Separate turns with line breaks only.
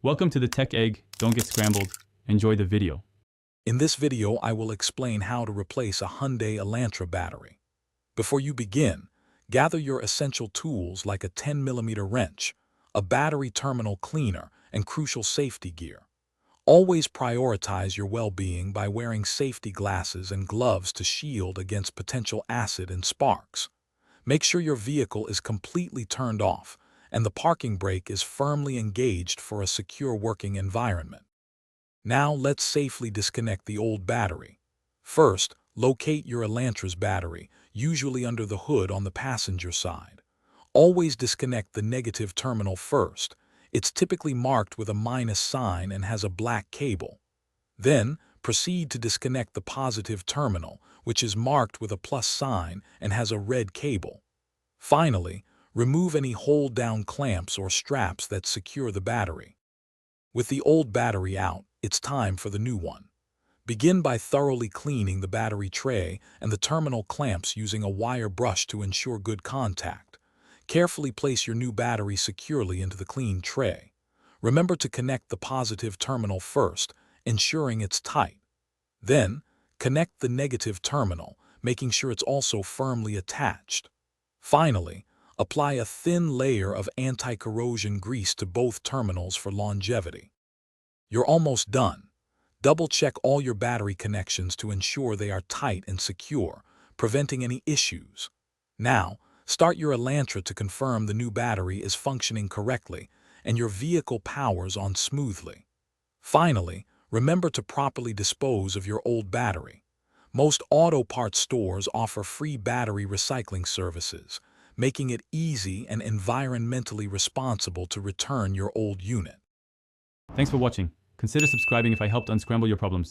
Welcome to the Tech Egg. Don't get scrambled. Enjoy the video.
In this video, I will explain how to replace a Hyundai Elantra battery. Before you begin, gather your essential tools like a 10mm wrench, a battery terminal cleaner, and crucial safety gear. Always prioritize your well-being by wearing safety glasses and gloves to shield against potential acid and sparks. Make sure your vehicle is completely turned off and the parking brake is firmly engaged for a secure working environment. Now let's safely disconnect the old battery. First, locate your Elantra's battery, usually under the hood on the passenger side. Always disconnect the negative terminal first. It's typically marked with a minus sign and has a black cable. Then, proceed to disconnect the positive terminal, which is marked with a plus sign and has a red cable. Finally, remove any hold-down clamps or straps that secure the battery. With the old battery out, it's time for the new one. Begin by thoroughly cleaning the battery tray and the terminal clamps using a wire brush to ensure good contact. Carefully place your new battery securely into the clean tray. Remember to connect the positive terminal first, ensuring it's tight. Then, connect the negative terminal, making sure it's also firmly attached. Finally, apply a thin layer of anti-corrosion grease to both terminals for longevity. You're almost done. Double-check all your battery connections to ensure they are tight and secure, preventing any issues. Now, start your Elantra to confirm the new battery is functioning correctly and your vehicle powers on smoothly. Finally, remember to properly dispose of your old battery. Most auto parts stores offer free battery recycling services, making it easy and environmentally responsible to return your old unit.
Thanks for watching. Consider subscribing if I helped unscramble your problems.